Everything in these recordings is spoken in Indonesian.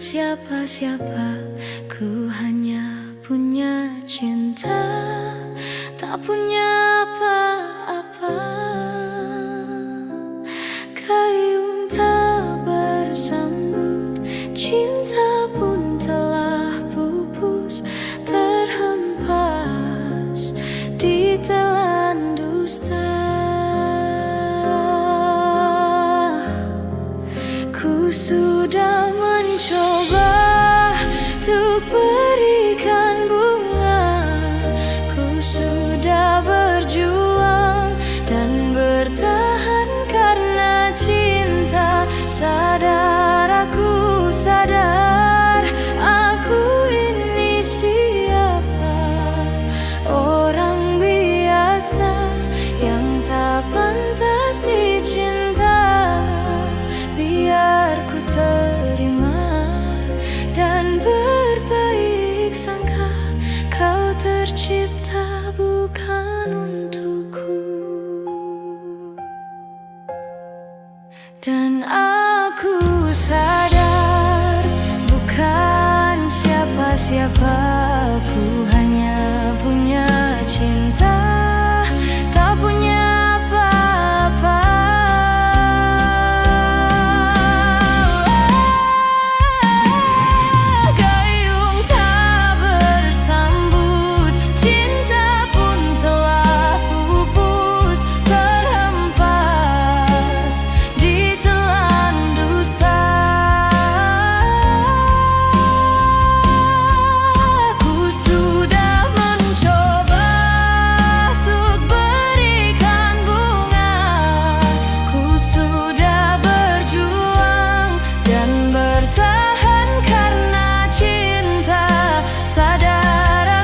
siapa-siapa, ku hanya punya cinta, tak punya apa-apa. Gayung tak bersambut, cinta pun telah pupus, terhempas di telan dusta. Ku sudah mencoba untuk berikan bunga, ku sudah berjuang dan bertahan karena cinta. Aku sadar aku ini siapa, orang biasa yang tak pantas dicinta. Biar ku terima dan berbaik sangka, kau tercipta bukan untukku. Dan aku sadar bukan siapa-siapa, ku hanya punya cinta, tak punya apa-apa. Gayung tak bersambut, cinta pun telah pupus, terhempas di telan dusta. Ku sudah mencoba untuk berikan bunga, ku sudah berjuang dan bertahan karena cinta.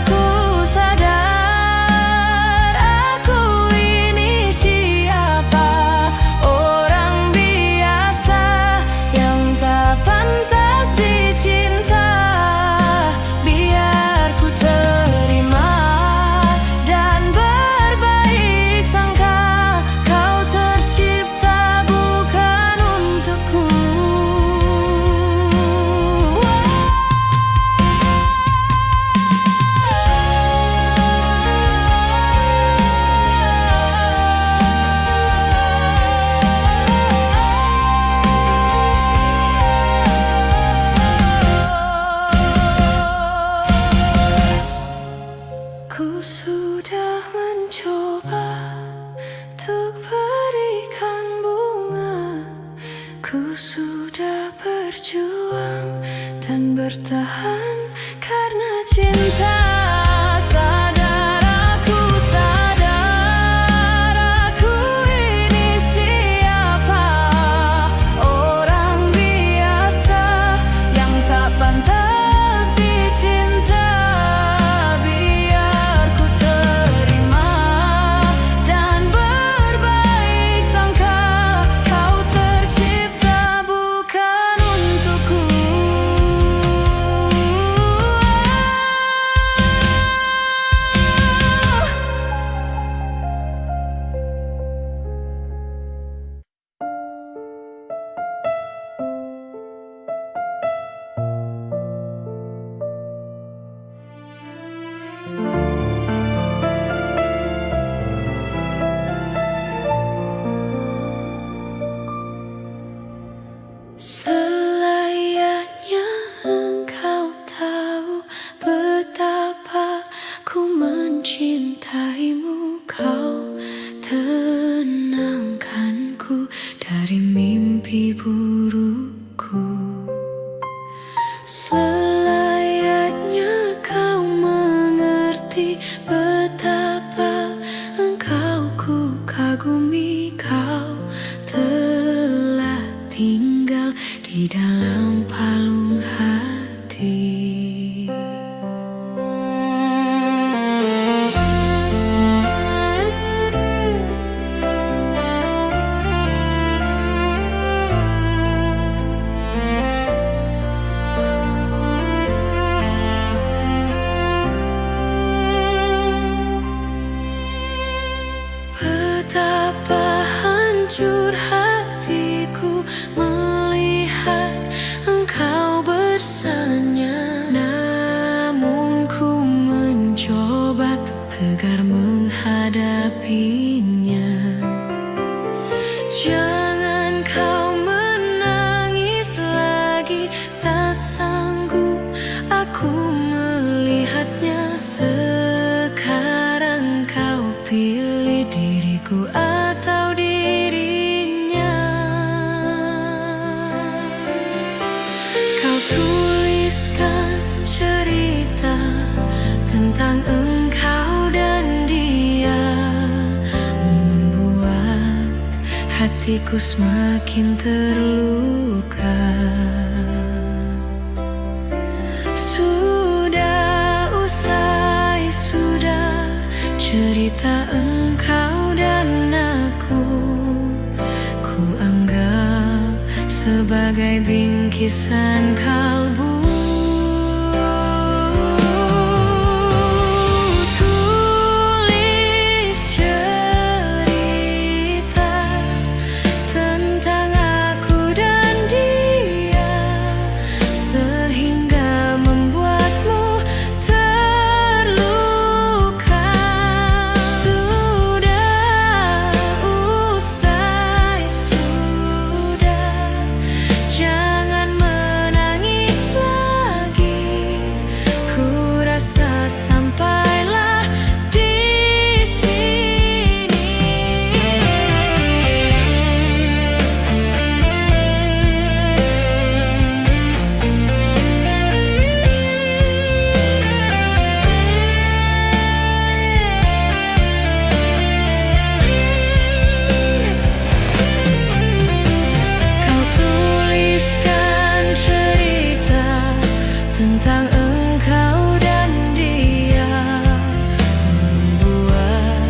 Aku sadar aku ini siapa, orang biasa yang tak pantas dicinta. Biar ku terima dan berbaik sangka, kau tercipta bukan untukku. Ku sudah mencoba untuk berikan bunga, ku sudah berjuang dan bertahan karena cinta. Sadar aku ini siapa, orang biasa yang tak pantas dicinta. Biar ku terima dan berbaik sangka, kau tercipta bukan untukku. Selayaknya engkau tahu betapa ku mencintaimu, kau tenangkanku dari mimpi burukku. Selayaknya kau mengerti betapa engkau ku kagumi, kau telah tinggal di dalam palung hati. Betapa hancur hatiku melihat engkau bersama sanggup aku melihatnya. Sekarang kau pilih diriku atau dirinya. Kau tuliskan cerita tentang engkau dan dia, membuat hatiku semakin terluka. Sudah usai, sudah cerita engkau dan aku, ku anggap sebagai bingkisan kalbu. Tentang engkau dan dia, membuat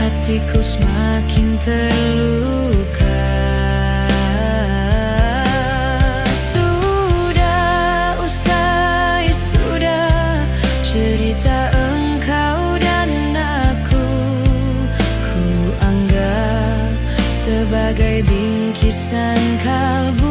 hatiku semakin terluka. Sudah usai, sudah cerita engkau dan aku, ku anggap sebagai bingkisan kalbu.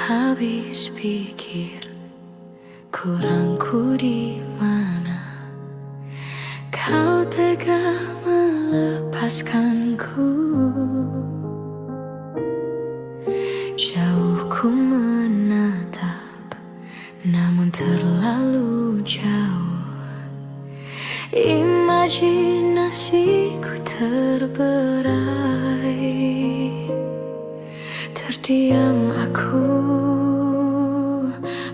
Habis pikir kurangku di mana, kau tega melepaskanku. Jauh ku menatap, namun terlalu jauh. Imajinasiku terberai. Terdiam aku,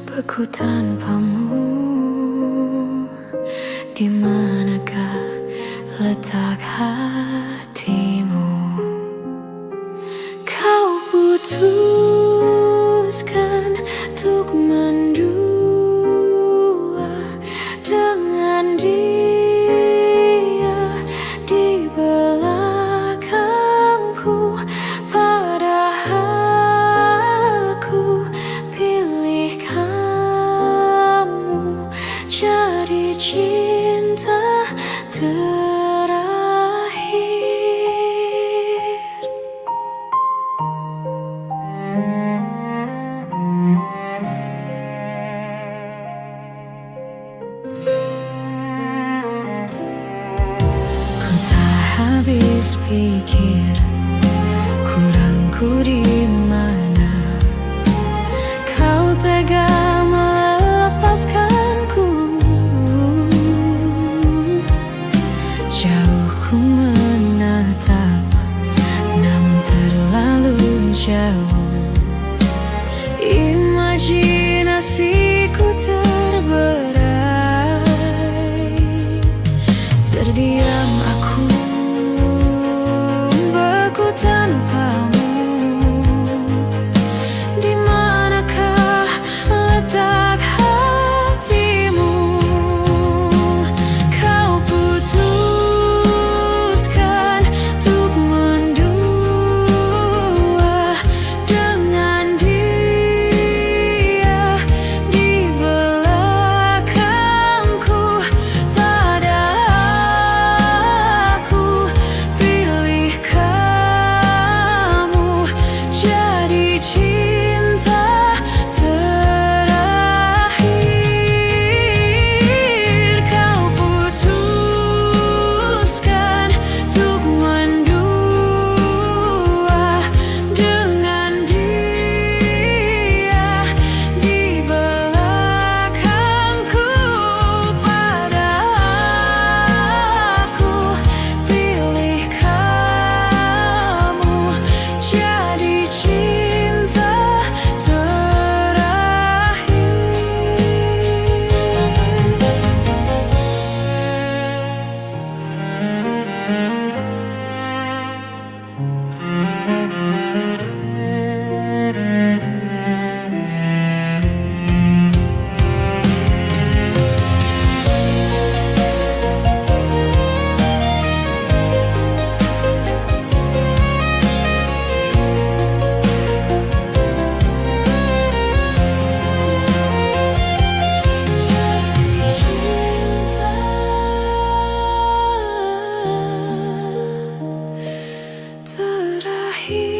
beku tanpamu. Di manakah letak hatimu? Kau putuskan untuk mendua dengan dia di belakangku. Padahal aku pilih kamu jadi cinta terakhir. Imajinasiku terberai, terdiam aku beku tanpamu. Di manakah letak hatimu? Kau putuskan untuk mendua dengan dia di belakangku. Pada aku pilih kamu jadi cinta terakhir. Kau putuskan untuk mendua dengan dia di belakangku. Pada aku pilih kamu jadi cinta terakhir.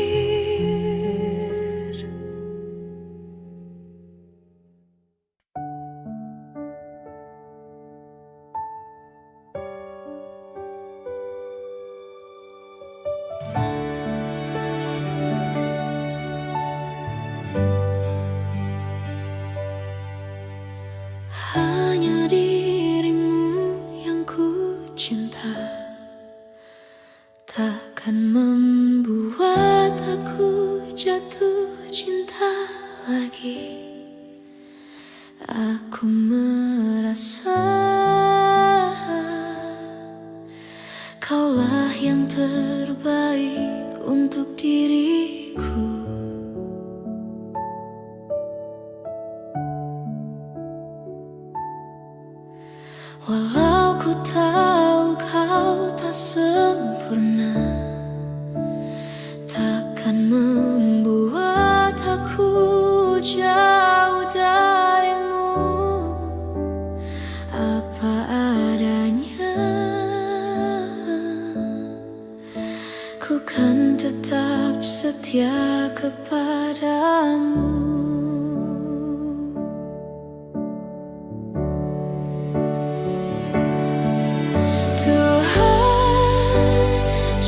Hanya dirimu yang ku cinta, takkan membuat aku jatuh cinta lagi. Aku merasa kaulah yang terbaik untuk diriku. Walau ku tahu kau tak sempurna, takkan membuat aku jauh darimu. Apa adanya, ku kan tetap setia kepadamu.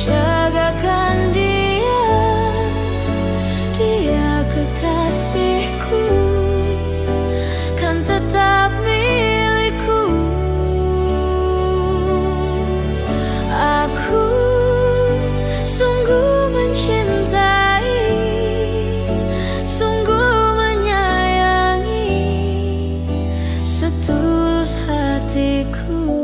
Jagakan dia kekasihku, kan tetap milikku. Aku sungguh mencintai, sungguh menyayangi, setulus hatiku.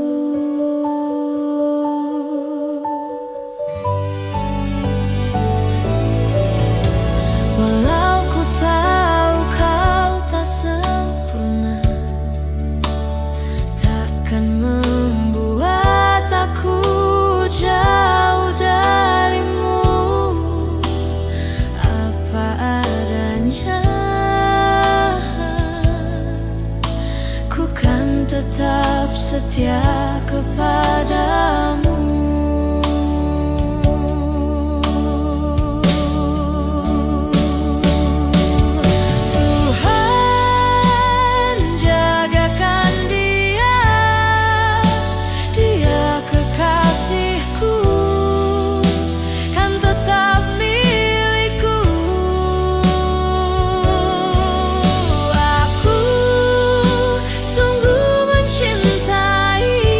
Walau ku tahu kau tak sempurna, takkan membuat aku jauh darimu. Apa adanya, ku kan tetap setia kepadamu. Aku sungguh mencintai,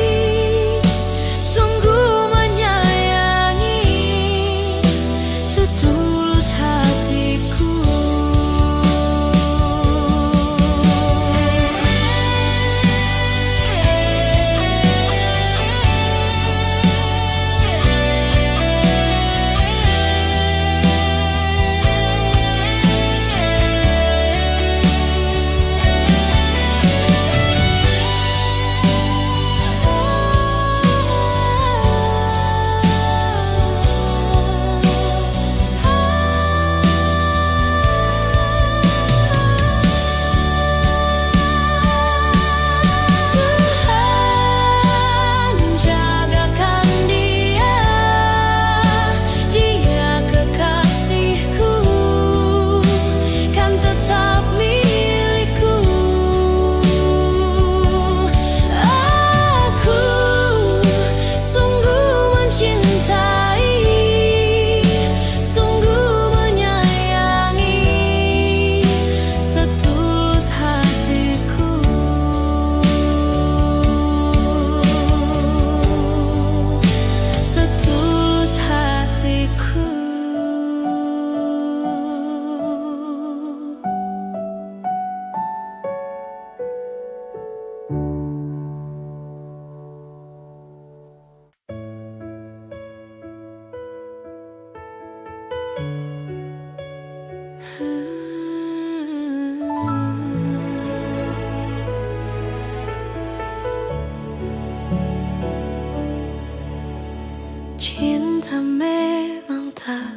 Cinta memang tak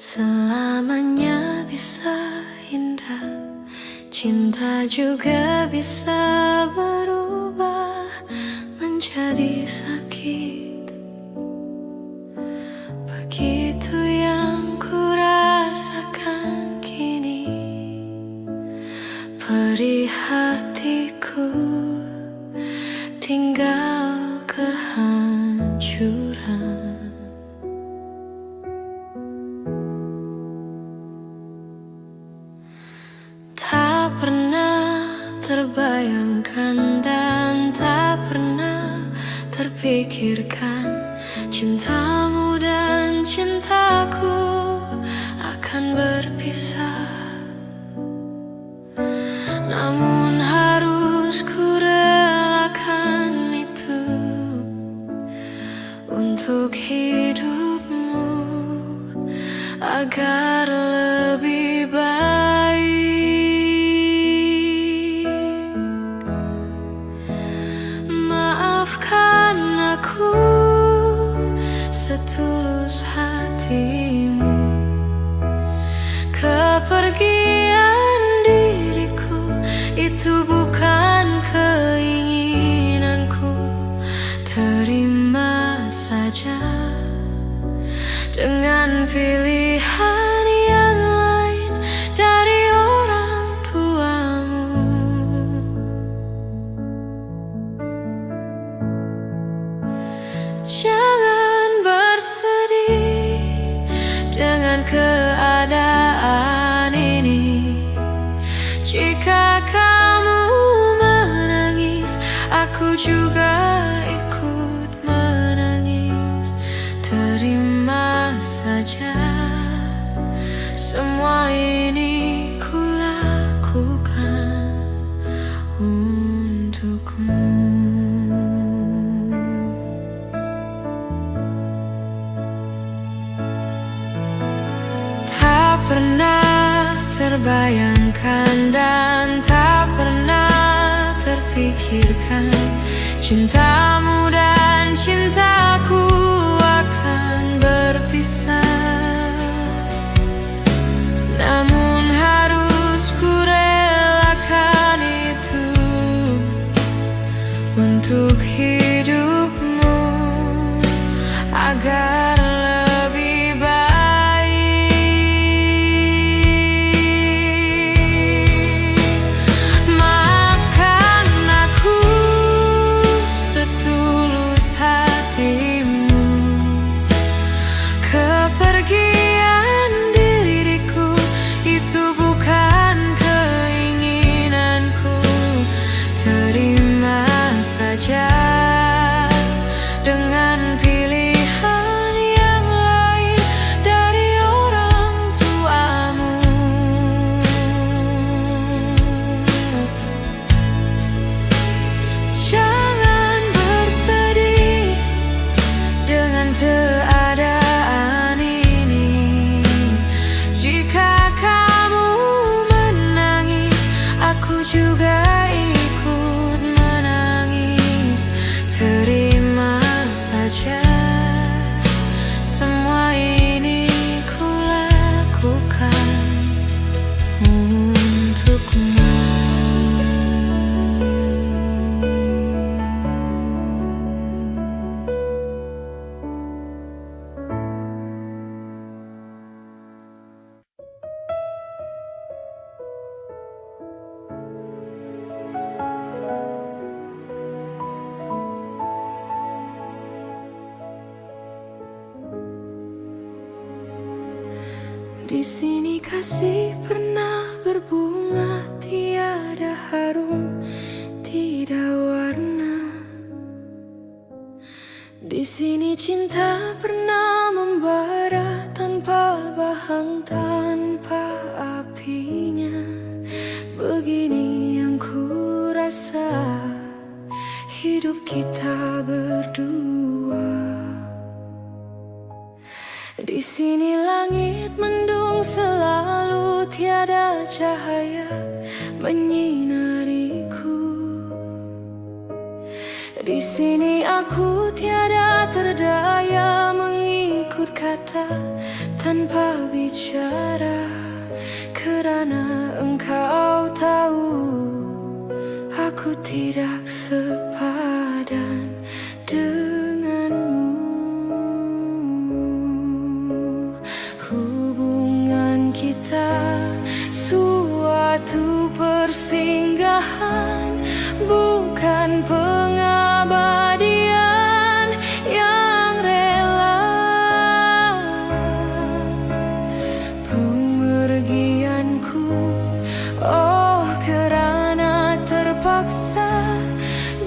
selamanya bisa indah. Cinta juga bisa berubah menjadi sakit. Begitu yang kurasakan kini, perih hatiku tinggal kehancuran. Tak pernah terbayangkan dan tak pernah terpikirkan cintamu dan cintaku akan berpisah. Namun harus ku relakan itu untuk hidupmu agar lebih baik. Maafkan aku setulus hatimu. Kepergian diriku itu bukan keinginanku. Terima saja dengan pilihan yang lain dari orang tuamu. Jangan bersedih dengan keadaan ini. Jika kamu menangis, aku juga ikut menangis. Terima saja semua ini ku lakukan untukmu. Tak pernah terbayangkan dan tak pernah terpikirkan cintamu dan cintaku akan berpisah. Namun harus ku relakan itu untuk hidupmu agar lebih baik. Maafkan aku setulus hatimu. Kepergian diriku itu bukan keinginanku. Terima saja dengan pilihan yang lain dari orang tuamu. Jangan bersedih dengan keadaan ini. Jika kamu menangis, aku juga ikut menangis. Terima saja semua ini ku lakukan untukmu. Di sini kasih pernah berbunga, tiada harum, tidak warna. Di sini cinta pernah membara tanpa bahang, tanpa apinya. Begini yang ku rasa hidup kita berdua. Di sini langit mendung selalu, tiada tiada cahaya menyinariku. Di sini aku tiada terdaya mengikut kata tanpa bicara, kerana engkau tahu aku tidak sepadan denganmu. Hubungan kita suatu persinggahan, bukan pengabadian yang rela. Pemergianku, oh kerana terpaksa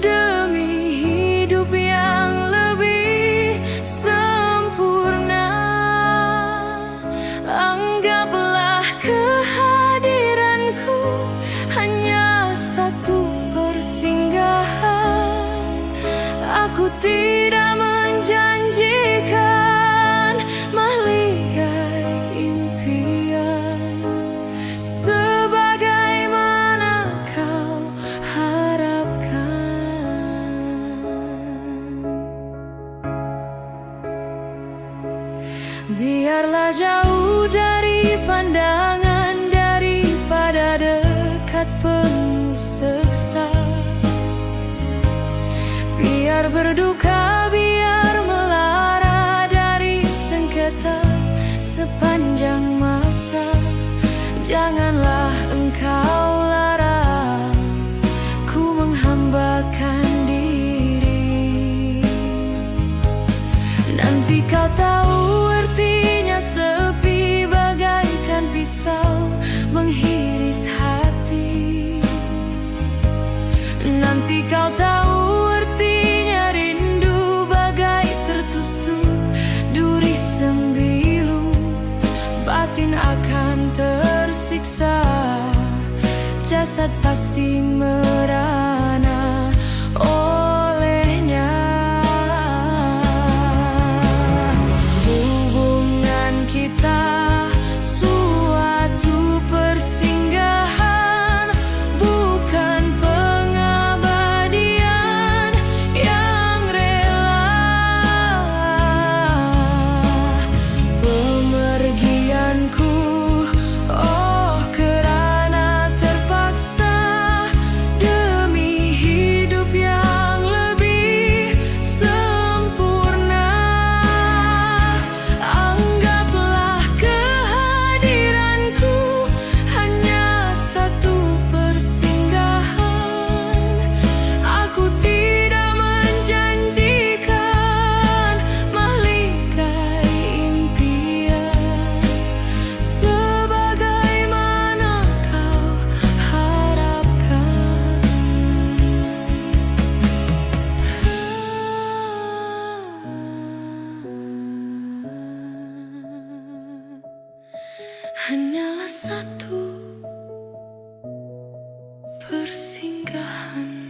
demi hidup yang lebih sempurna. Anggaplah kehadiranku hanya satu persinggahan. Aku tidak menjanjikan mahligai impian sebagaimana kau harapkan. Biarlah jauh dari pandangan daripada dekat penuh seksa. Biar berduka, biar melara dari sengketa sepanjang masa. Janganlah engkau larang ku menghambakan diri. Nanti kau tahu artinya sepi bagaikan pisau menghiris hati. Nanti kau tahu artinya rindu bagai tertusuk duri sembilu. Batin akan tersiksa, jasad pasti merana olehnya. Hubungan kita suatu persinggahan, bukan pengabadian yang rela. Pemergianku, oh kerana terpaksa demi hidup yang lebih sempurna. Anggaplah kehadiranku hanya satu persinggahan. Aku tidak menjanjikan mahligai impian sebagaimana kau harapkan. Hanyalah satu persinggahan.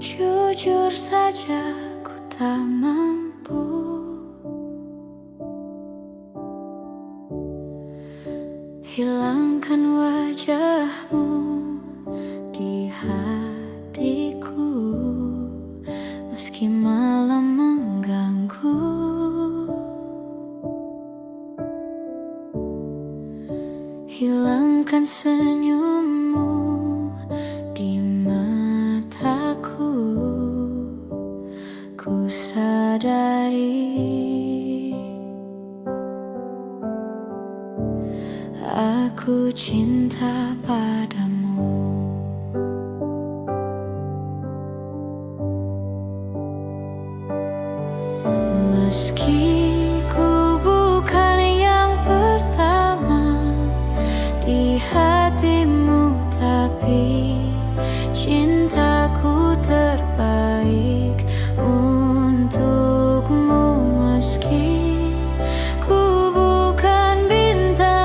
Jujur saja ku tak mampu hilangkan wajahmu di hatiku, meski malam mengganggu. Hilangkan senyummu di mataku. Ku sadari aku cinta padamu. Meski ku bukan yang pertama di hatimu, tapi cintaku terbaik untukmu. Meski ku bukan bintang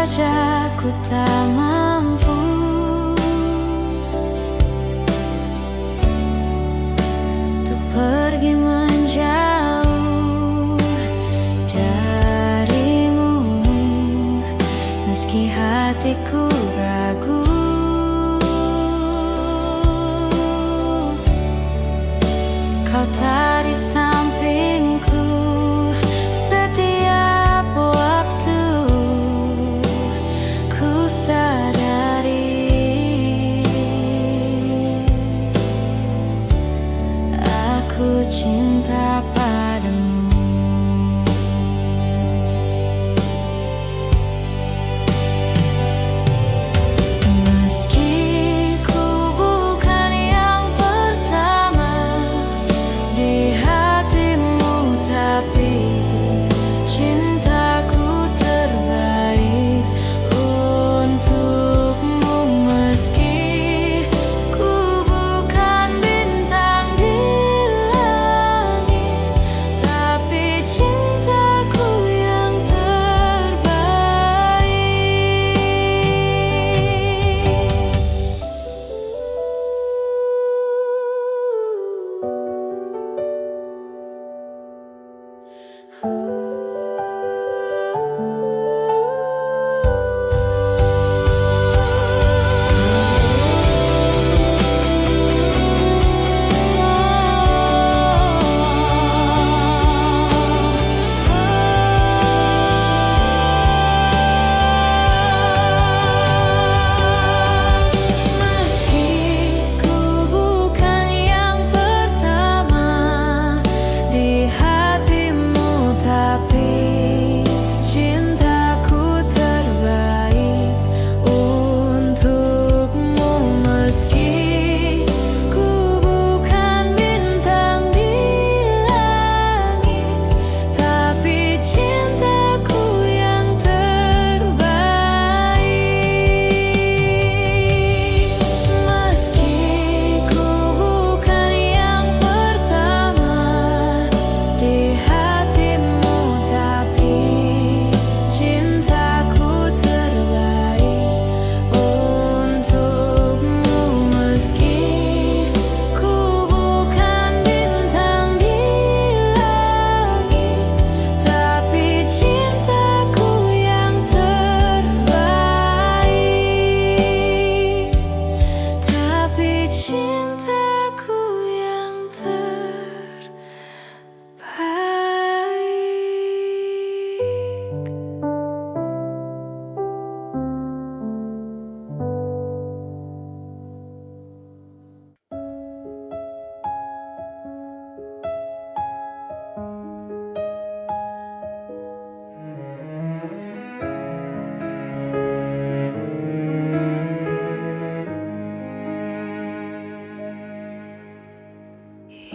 saja ku tak mampu untuk pergi menjauh darimu, meski hatiku ragu. Kau tak di sampingku setiap waktu. Ku sadari aku cinta padamu.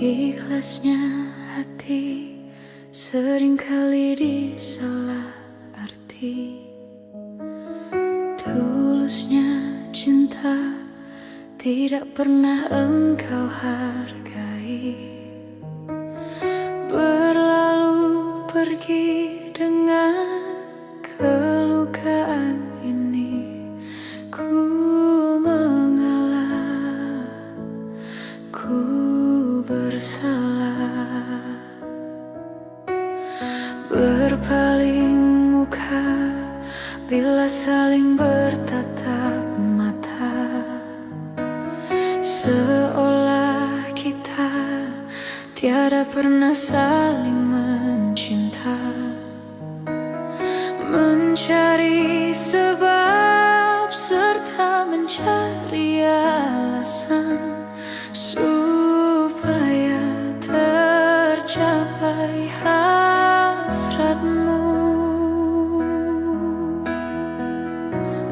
Ikhlasnya hati seringkali disalah arti. Tulusnya cinta tidak pernah engkau hargai. Berlalu pergi dengan kelukaan ini. Ku mengalah, ku bersalah. Berpaling muka bila saling bertatap mata, seolah kita tiada pernah saling mencinta. Mencari sebab serta mencari alasan supaya tercapai hasratmu.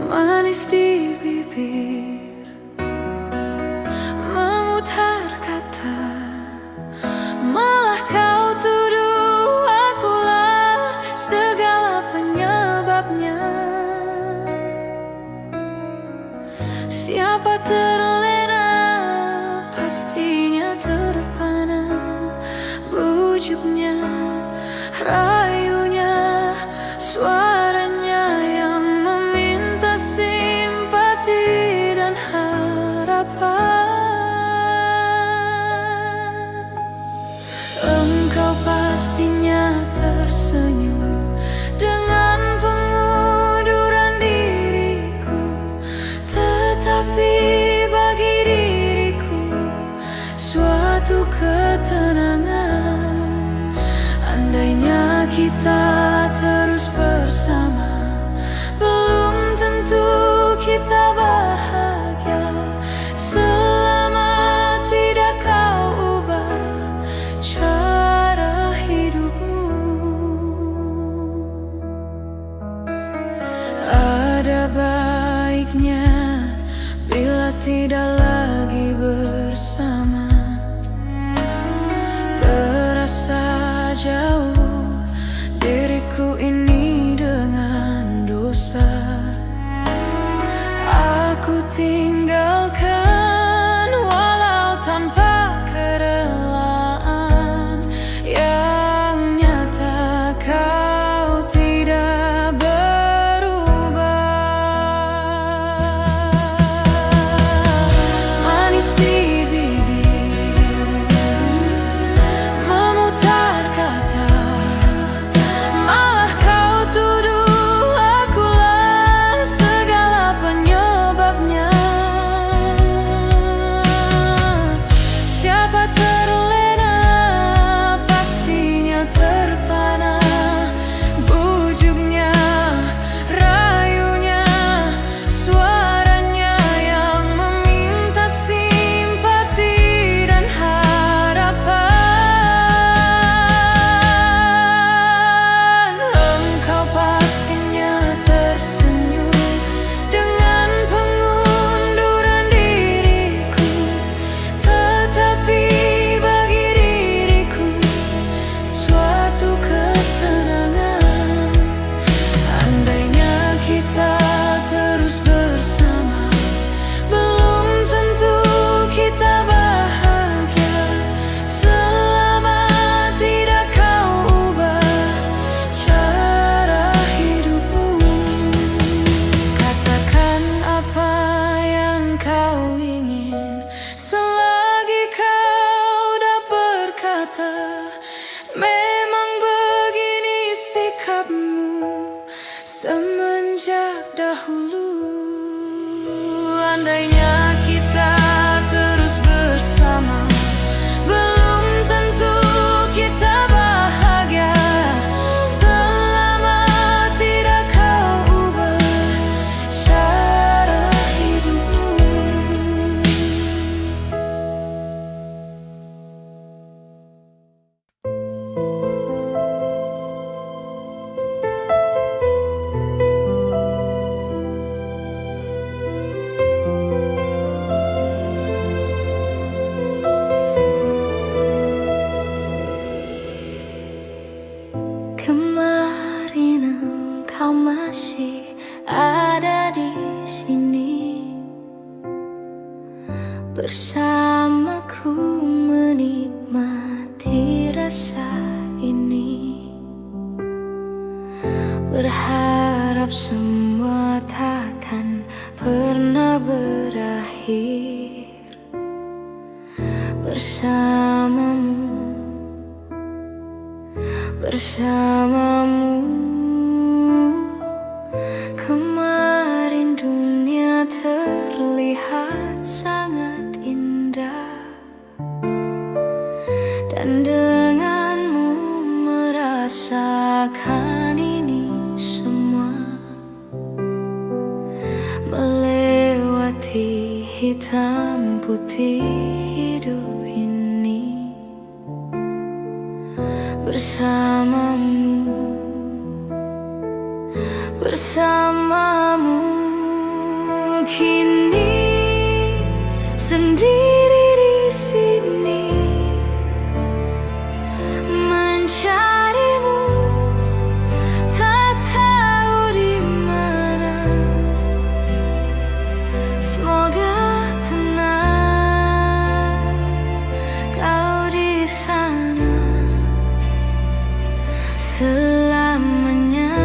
Manis di bibir, memutar kata, malah kau tuduh akulah segala penyebabnya. Siapa terlena pastinya terpana. Bujuknya, rayunya, suaranya yang tidak lagi bersama, terasa jauh diriku ini dengan dosa. Aku tinggalkan walau tanpa kerelaan, yang nyata kau tidak berubah. Manis di bibir, memutar kata, malah kau tuduh akulah segala penyebabnya. Siapa terlena pastinya terpana, bujuknya, rayunya, suaranya yang meminta simpati dan harapan. Engkau pastinya tersenyum dengan pengunduran diriku, tetapi bagi diriku suatu ketenangan. Andainya kita terus bersama, belum tentu kita bahagia selama tidak kau ubah cara hidupmu. Katakan apa yang kau ingin selagi kau dah berkata, memang begini sikapmu semenjak dahulu. Andainya kita terus bersama, belum tentu kita bahagia selama tidak kau ubah cara hidupmu. Kemarin engkau masih ada di sini, bersamaku menikmati rasa ini. Berharap semua takkan pernah berakhir bersamamu. Kemarin dunia terlihat sangat indah, dan denganmu merasakan ini semua, melewati hitam putih hidup ini. Bersamamu kini sendiri di sini, mencarimu tak tahu di mana. Semoga tenang kau di sana selamanya.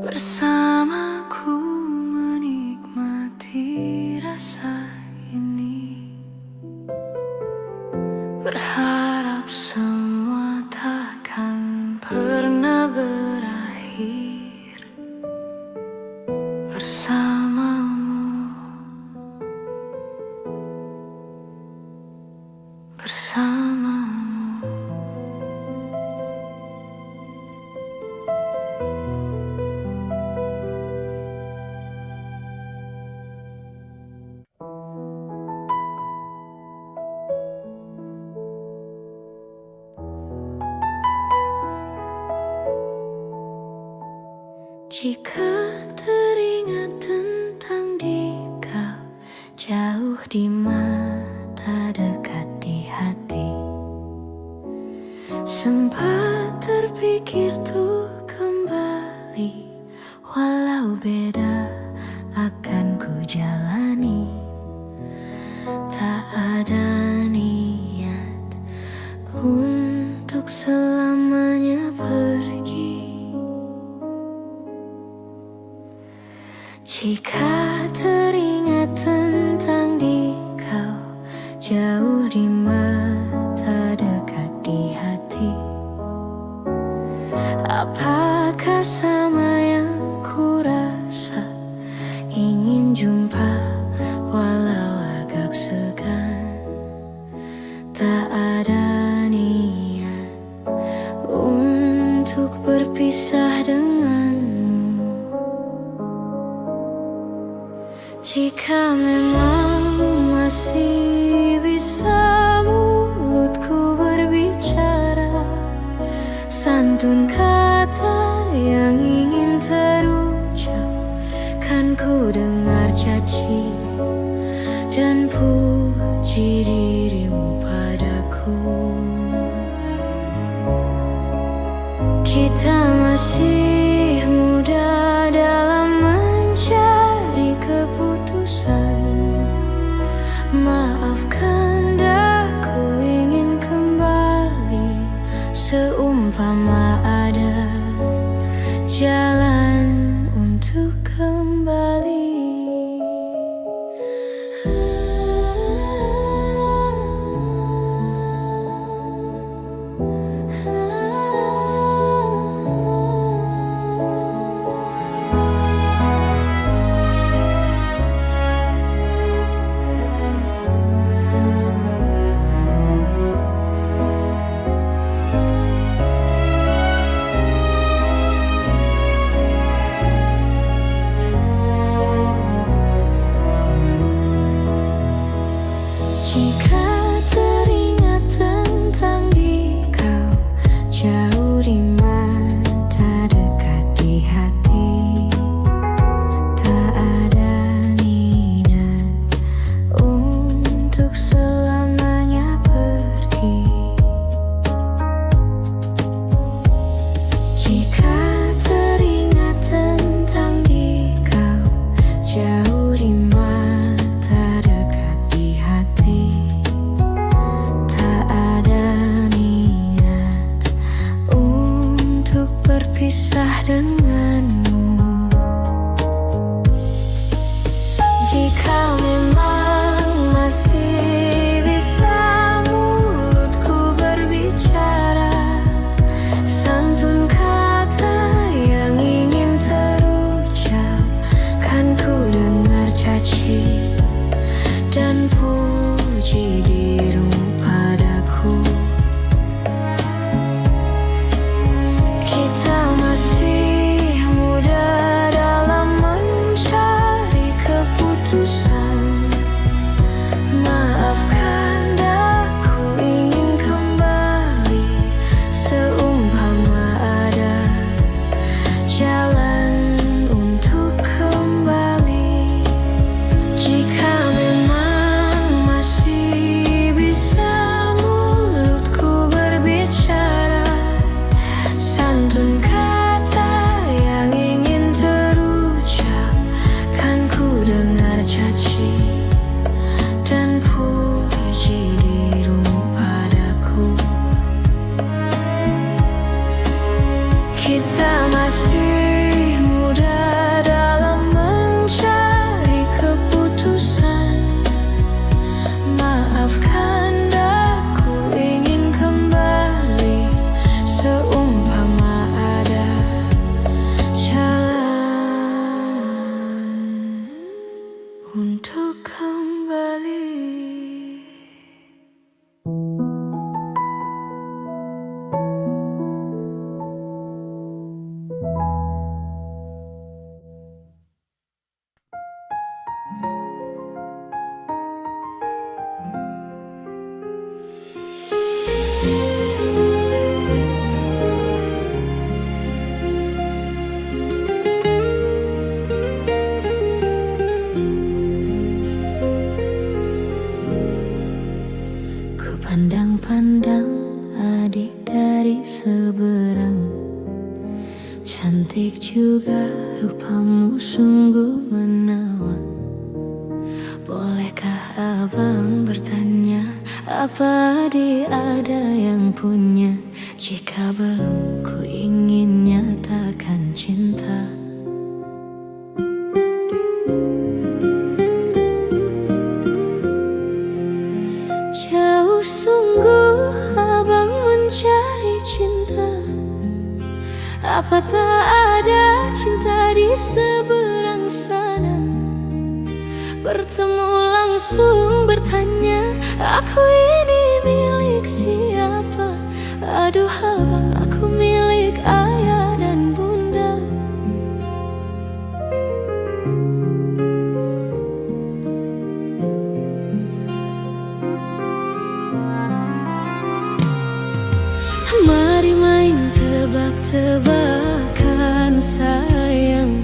bersamaku menikmati rasa ini. Berharap semua takkan pernah berakhir bersamamu, bersamamu. Jika teringat tentang dikau, jauh di mata, dekat di hati, sempat terpikir tuh kembali, walau beda akan ku jalani. Tak ada niat untuk selamanya pergi. Jika teringat tentang dikau, jauh di mata, dekat di hati, apakah sama yang ku rasa? Ingin jumpa walau agak segan. Tak ada niat untuk berpisah denganmu. Jika memang masih bisa mulutku berbicara, santun kata yang ingin terucap, kan ku dengar caci dan puji dirimu padaku. Kita masih muda dalam mencari keputusan. Maafkan aku ingin kembali, seumpama ada jalan untuk kembali. rupamu sungguh menawan. Bolehkah abang bertanya, apa dia ada yang punya? Jika belum, ku ingin nyatakan cinta. Jauh sungguh abang mencari cinta. Apa tak ada cinta di seberang sana? Bertemu langsung bertanya, aku ini milik siapa? Aduh abang, aku milik ayah dan bunda. Mari main tebak-tebakan sayang,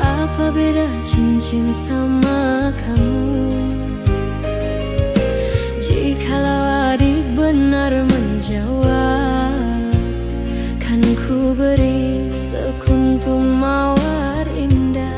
apa beda cincin sama kamu? Jikalau adik benar menjawab, kan ku beri sekuntum mawar indah.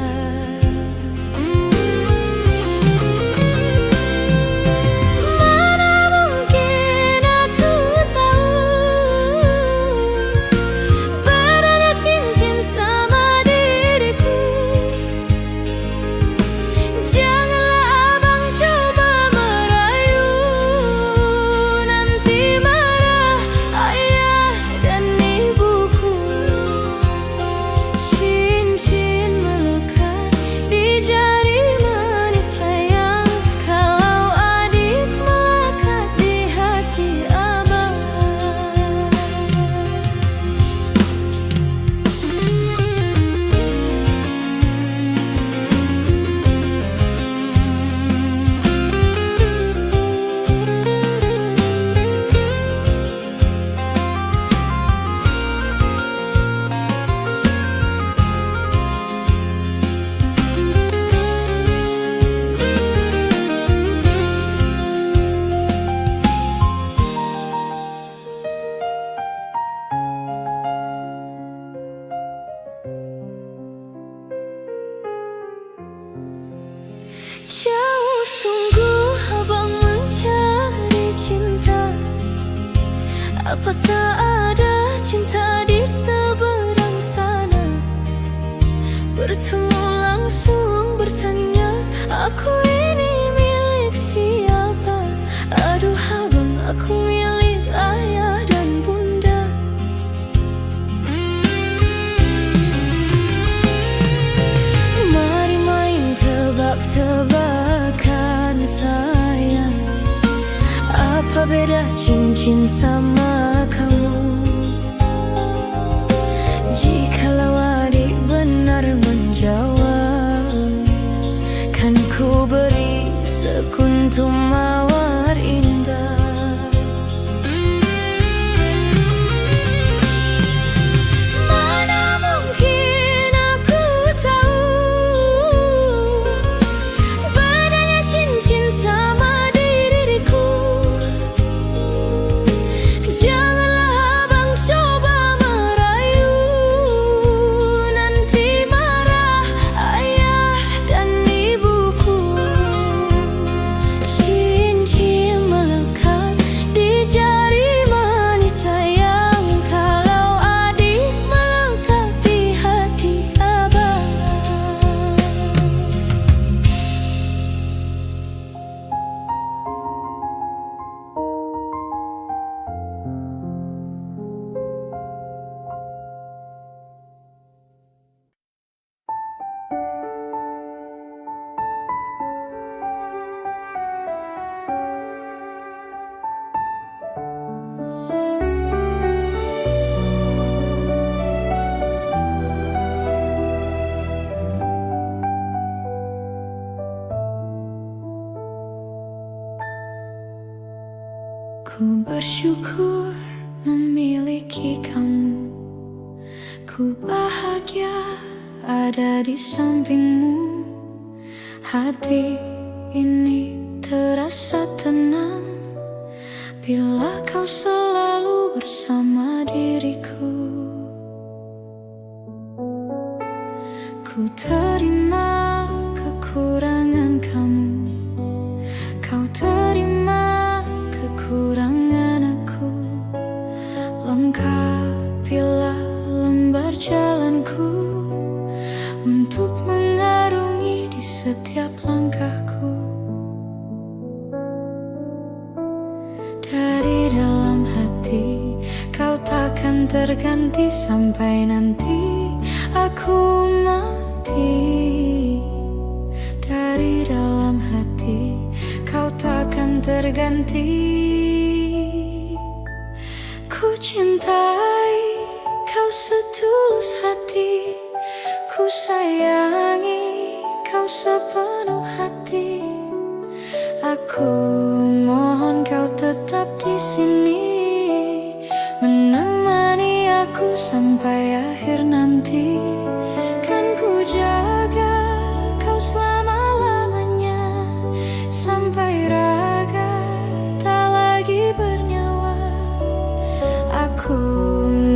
Jauh sungguh abang mencari cinta. Apa tak ada cinta di seberang sana? Bertemu langsung bertanya, aku ini milik siapa? Aduh abang, aku milik ayah dan bunda. Mari main tebak-tebakan sayang, apa beda cincin sama kamu? Jikalau adik benar menjawab, kan ku beri sekuntum mawar indah. Ku bersyukur memiliki kamu. Ku bahagia ada di sampingmu. Hati ini terasa tenang bila kau selalu bersama diriku. Ku terima kekurangan kamu, kau terima kekurangan aku. Lengkapilah lembar jalanku untuk mengarungi di setiap langkahku. Dari dalam hati kau takkan terganti sampai nanti aku mati. Dari dalam hati kau takkan terganti. Ku cintai kau setulus hati, ku sayangi kau sepenuh hati. Aku mohon kau tetap di sini, menemani aku sampai akhir nanti. Kan ku jaga kau selama-lamanya, sampai raga tak lagi bernyawa. Aku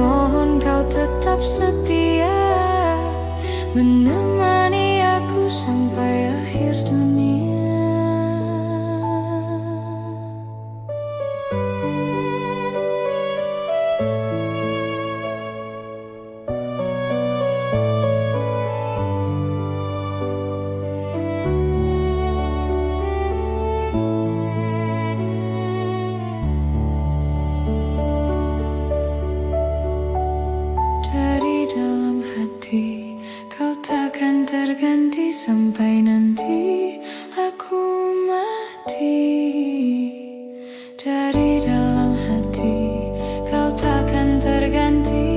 mohon kau tetap setia, menemani aku sampai akhir dunia. Dari dalam hati kau takkan terganti sampai nanti aku mati. Dari dalam hati kau takkan terganti.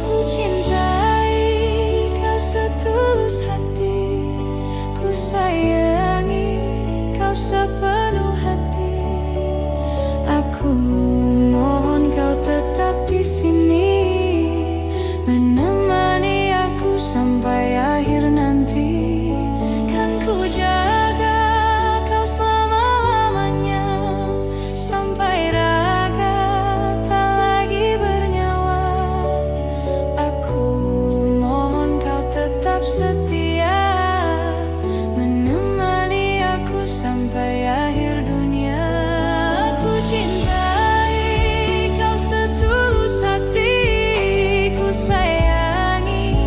Ku cintai kau setulus hati, ku sayangi kau sepenuh hati. Aku mohon kau tetap di sini, menemani aku sampai akhir nanti. Kan ku jaga kau selama-lamanya, sampai raga tak lagi bernyawa. Aku mohon kau tetap setia, menemani aku sampai akhir dunia. Aku cintai kau setulus hati, ku sayangi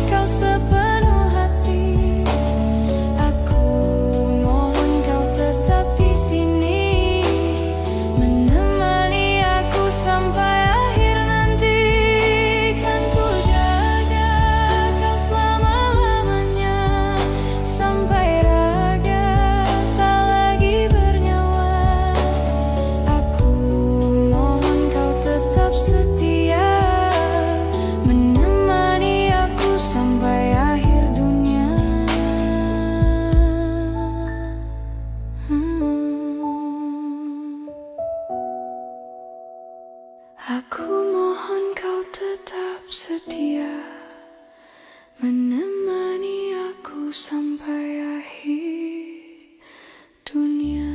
kau sepenuh hati. Aku mohon kau tetap di sini, menemani aku sampai akhir nanti. Kan ku jaga kau selama-lamanya, sampai raga tak lagi bernyawa. Aku mohon kau tetap setia, menemani aku sampai akhir dunia. Aku mohon kau tetap setia, menemani aku sampai akhir dunia.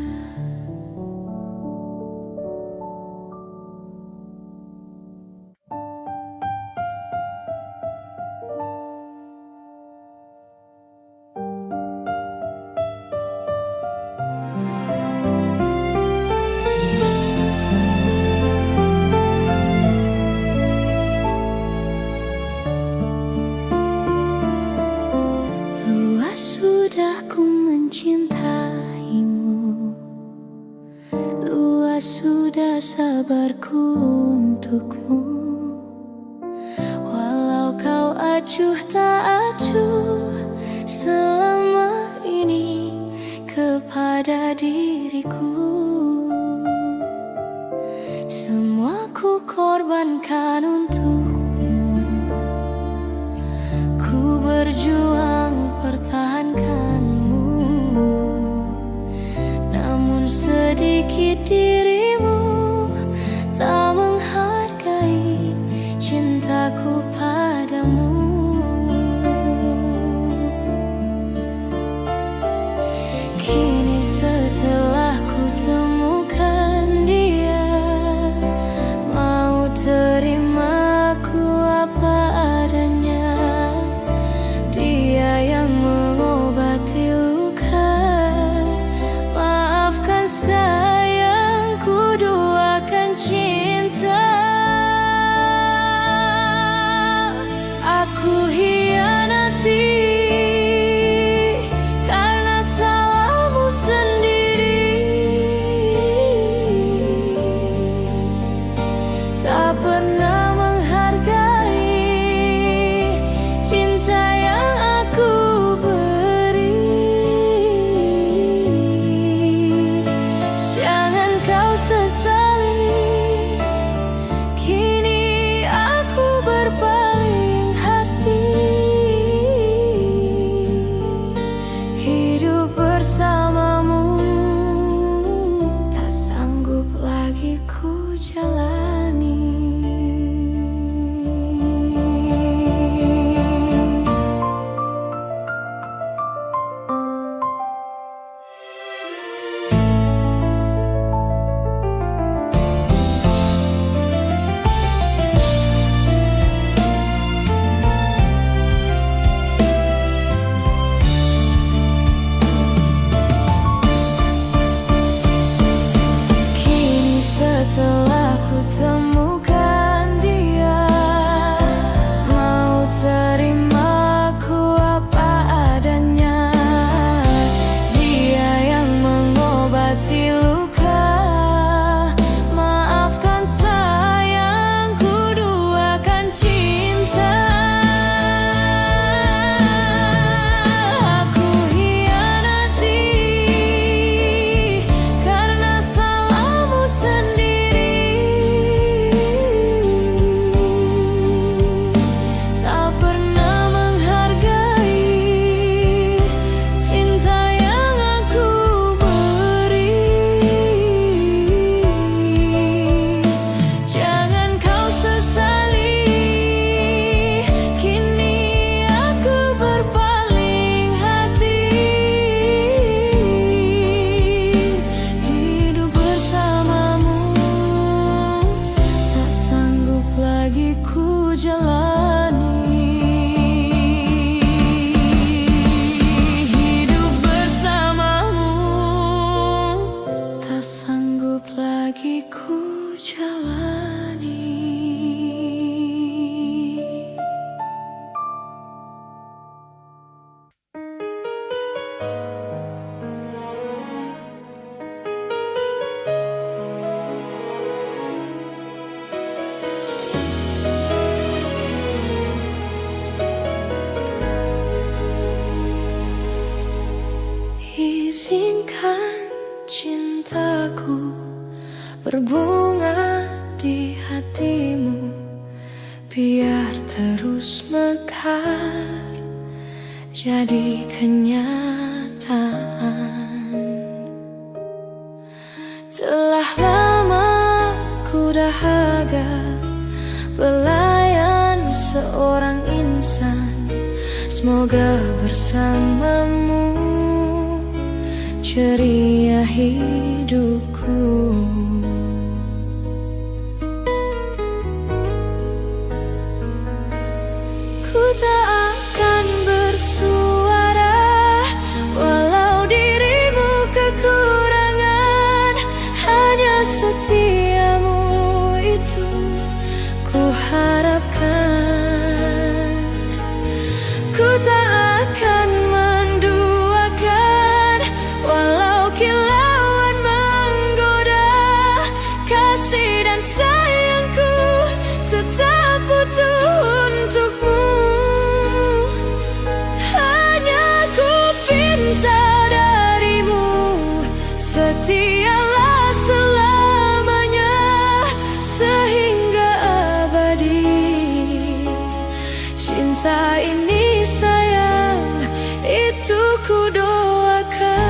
Luas sudah ku mencintaimu, luas sudah sabarku untukmu. Walau kau acuh tak acuh selama ini kepada diriku, semua ku korbankan untukmu. Ku berjuang pertahankanmu, namun sedikit dirimu tak menghargai cintaku padamu. Kini setelah ku temukan dia, mau terima aku apa adanya. berbunga di hatimu, biar terus mekar jadi kenyataan. Telah lama ku dahaga pelayan seorang insan, semoga bersamamu ceria hidupku. Ku tak akan bersuara walau dirimu kekurangan, hanya setiamu itu ku harapkan. Ku tak akan menduakan walau kilauan menggoda, kasih dan sayangku tetap butuh untukmu. Setialah selamanya sehingga abadi. Cinta ini sayang, itu ku doakan.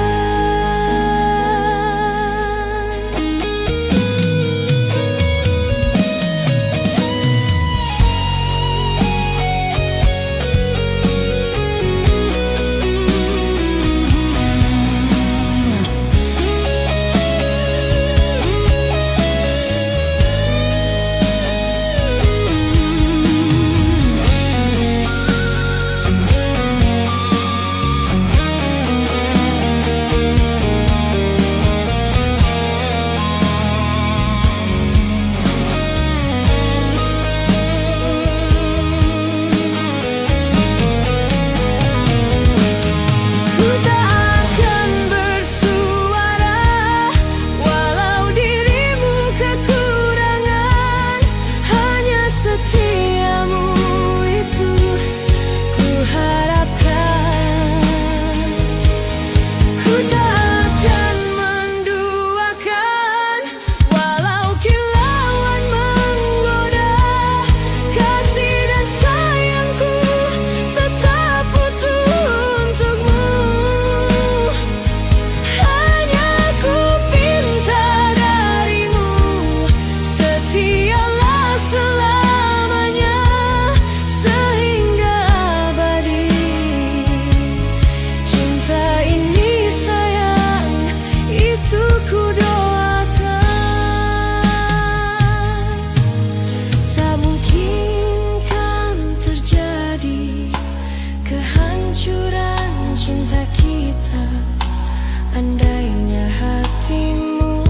Andainya hatimu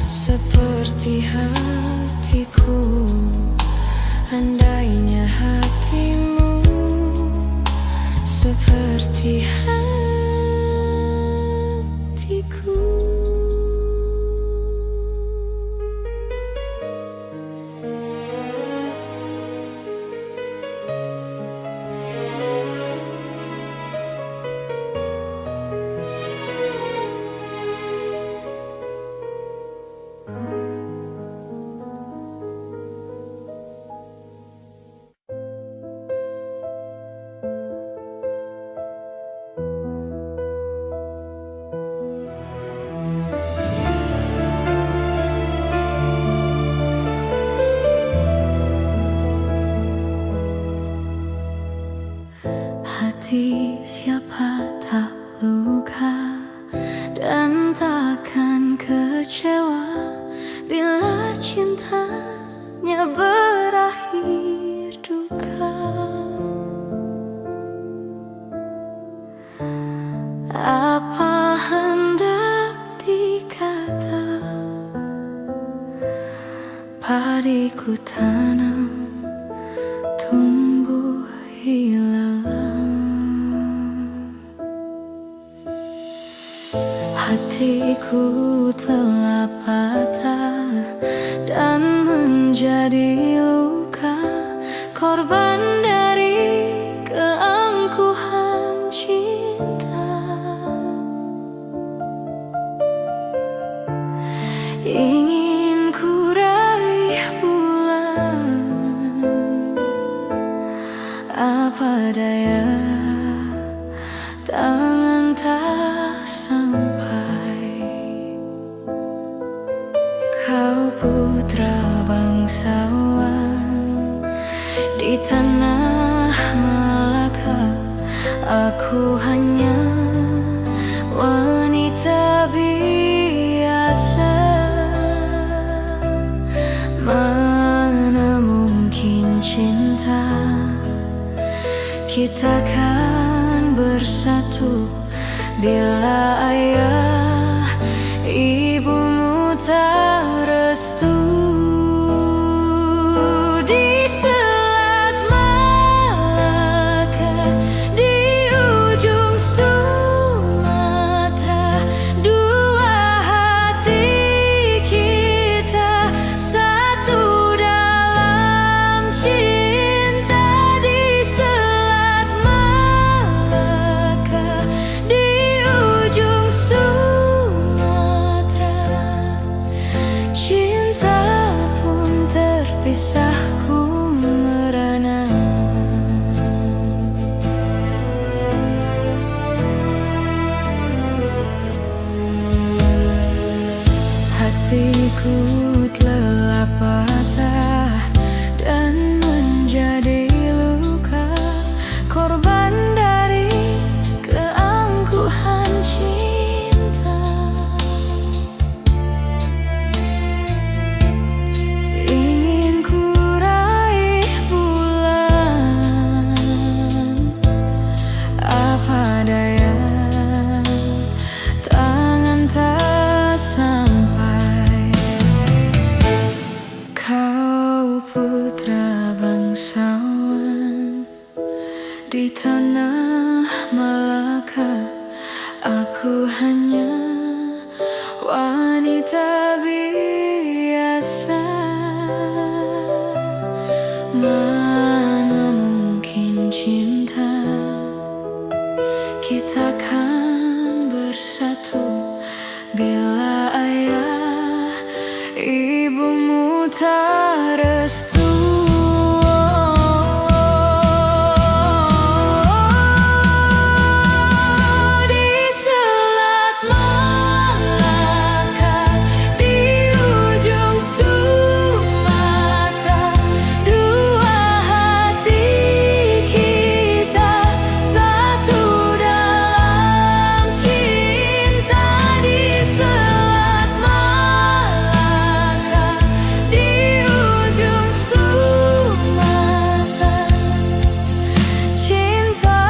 seperti hatiku, andainya hatimu seperti hatiku. Hati siapa tak luka dan takkan kecewa bila cintanya berakhir duka. Apa hendak dikata, padiku tanam tumbuh hilang. Hatiku telah patah dan menjadi luka, korban dari keangkuhan cinta. Apa daya, tangan tak sampai. Kau putra bangsawan di tanah Malaka. Aku hanya wanita biasa. Mana mungkin cinta kita kan bersatu bila ayah ibumu tak restu. Di Selat Malaka, di ujung Sumatera, dua hati kita satu dalam cinta. Di Selat Malaka, di ujung Sumatera, cinta pun terpisahku merana. Hatiku telah patah dan menjadi luka, korban dari keangkuhan cinta. Ingin ku raih bulan, apa daya, tangan tak sampai. Kau putra bangsawan di tanah Malaka. Aku hanya wanita biasa. Mana mungkin cinta kita kan bersatu bila ayah ibumu tak restu. Di Selat Malaka, di ujung Sumatera, dua hati kita satu dalam cinta. Di Selat Malaka, di ujung Sumatera, cinta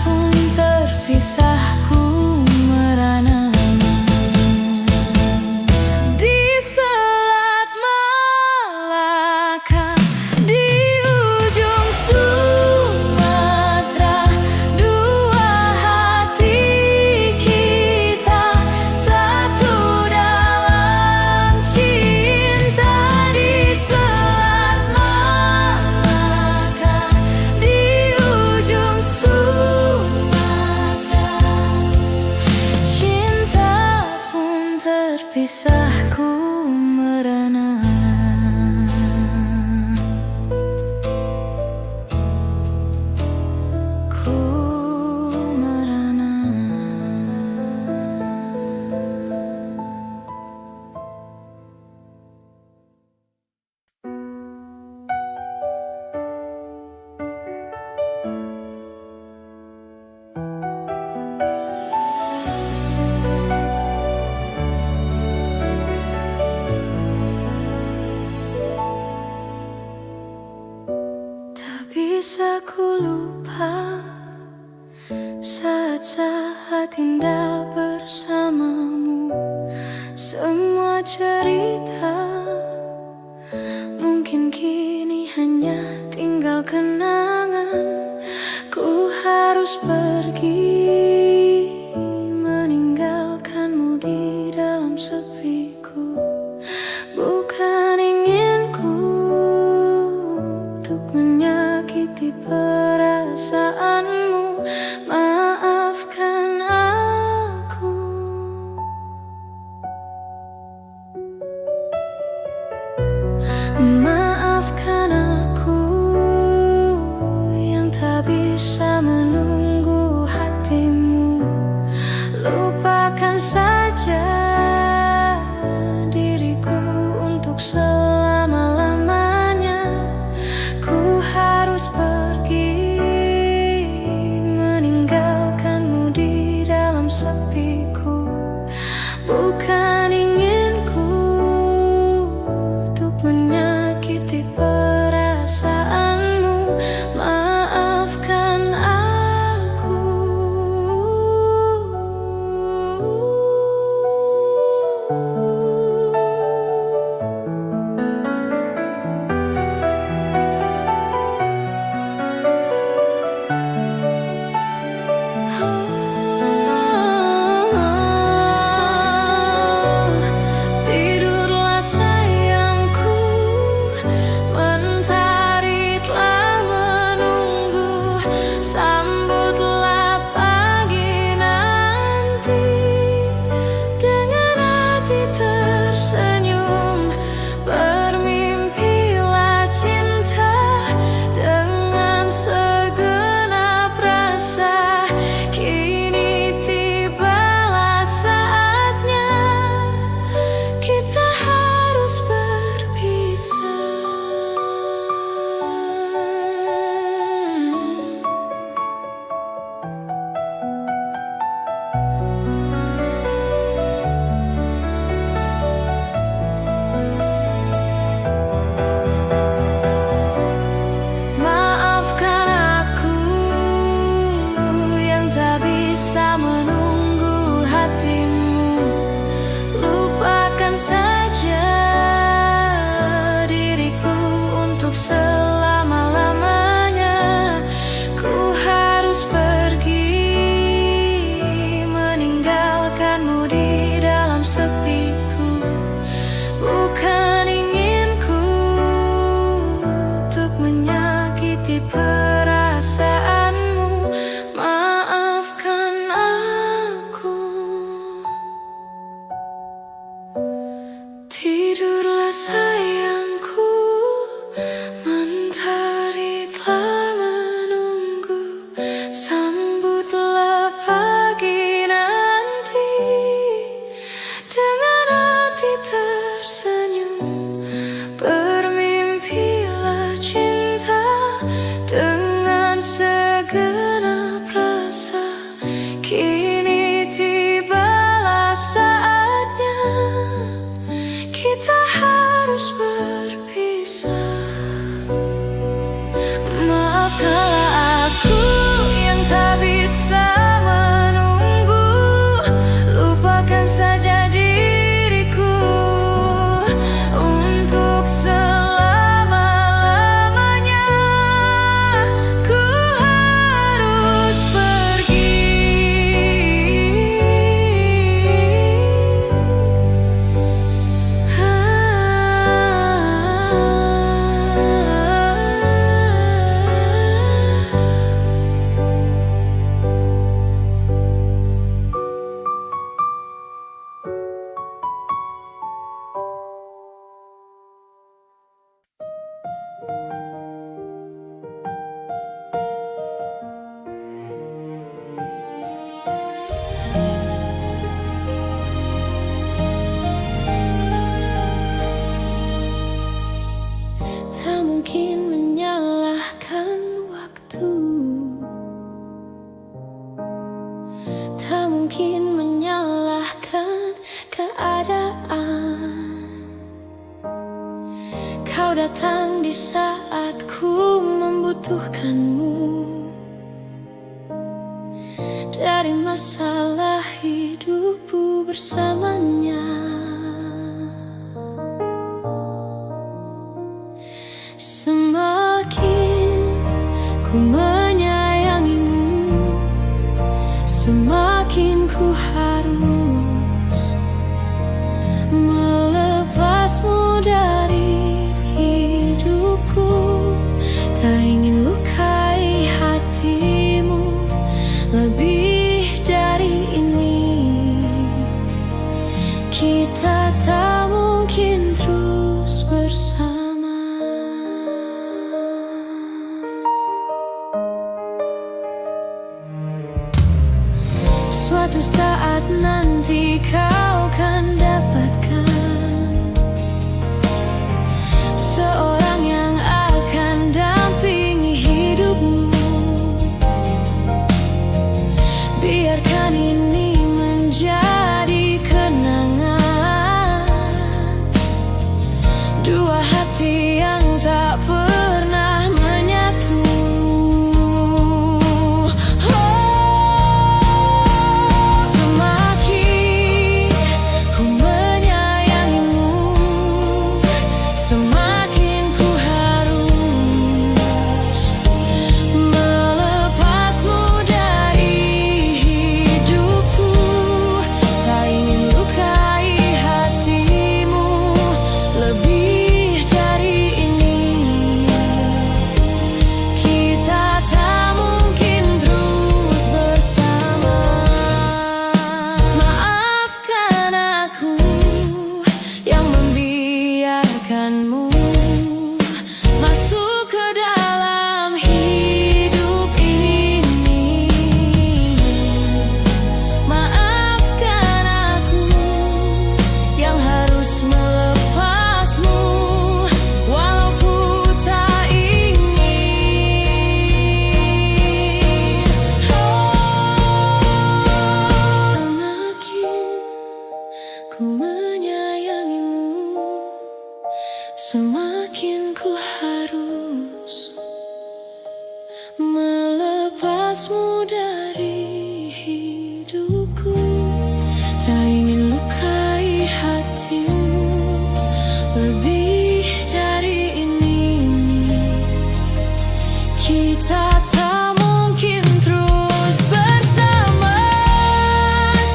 pun terpisahku merana. Di Selat Malaka, di ujung Sumatera, dua hati kita satu dalam cinta. Di Selat Malaka, di ujung Sumatera, cinta pun terpisahku merana. Ku merana. Tak bisa ku lupa saat-saat indah bersamamu. Semua cerita mungkin kini hanya tinggal kenangan. Ku harus pergi meninggalkanmu di dalam sepiku. Bukan inginku untuk menyakiti perasaanmu. Maafkan aku. Maafkan aku yang tak tak bisa menunggu hatimu. Lupakan saja diriku untuk selama-lamanya. Ku harus pergi, meninggalkanmu di dalam sepiku. Bukan inginku untuk menyakiti perasaanmu. Maafkan aku. Tidurlah sayangku, mentari telah menunggu. Sambutlah pagi nanti dengan hati tersenyum. Bermimpilah cinta dengan segenap rasa. Kini tibalah saatnya kita harus berpisah. Maafkan aku yang tak bisa menunggu hatimu. Lupakan saja diriku untuk selama-lamanya. Ku harus pergi, meninggalkanmu di dalam sepiku. Bukan inginku untuk menyakiti perasaanmu. Maafkan aku. Tidurlah sayangku, mentari telah menunggu. Sambutlah pagi nanti dengan hati tersenyum. Bermimpilah cinta dengan segenap rasa. Kini tibalah saatnya kita harus berpisah. Maafkanlah aku yang tak bisa menunggu. Lupakan saja diriku untuk selama-lamanya. Ku harus pergi. Tak mungkin menyalahkan waktu, tak mungkin menyalahkan keadaan. Kau datang di saat ku membutuhkanmu. Dari masalah hidupku bersamanya, semakin ku menyayangimu, semakin ku harus melepasmu dari hidupku. Tak ingin lukai hatimu lebih dari ini. Kita tak mungkin terus bersama. Suatu saat nanti kau kan dapatkan seorang yang akan dampingi hidupmu. Biarkan ini menjadi kenangan, dua hati yang tak pernah menyatu. Semakin ku menyayangimu, semakin ku harus melepasmu dari hidupku. Tak ingin lukai hatimu lebih dari ini. Kita tak mungkin terus bersama. Maafkan aku yang membiarkanmu masuk ke dalam hidup ini. Maafkan aku yang harus melepasmu walau ku tak ingin. Semakin ku menyayangimu, semakin ku harus melepasmu dari hidupku. Tak ingin lukai hatimu lebih dari ini. Kita tak mungkin terus bersama.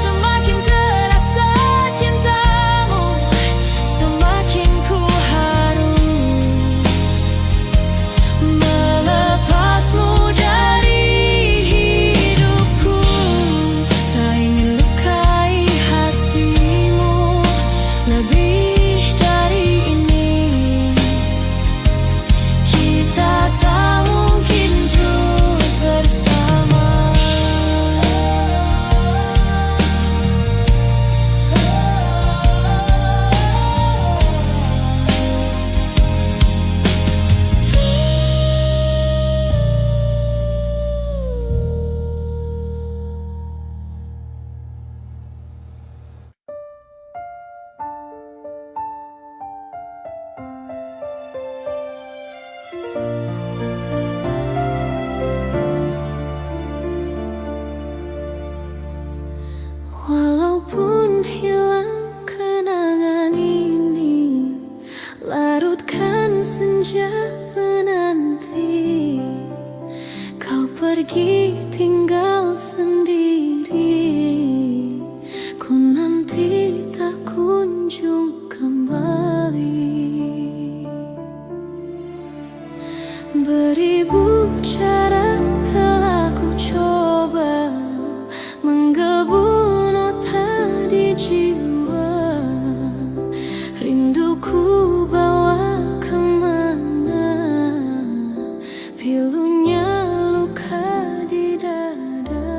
Semakin terasa cintamu, semakin ku harus melepasmu dari hidupku. Tak ingin lukai hatimu lebih dari ini. Kita tak mungkin terus bersama. Walaupun hilang kenangan ini, larutkan senja menanti. Kau pergi tinggal sendiri, ku nanti tak kunjung kembali. Beribu cara telah ku coba menggebu nota di jiwa. Rinduku bawa kemana, pilunya luka di dada.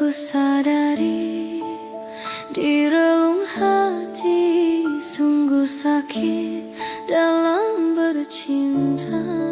Ku sadari di relung hati sungguh sakit dalam bercinta.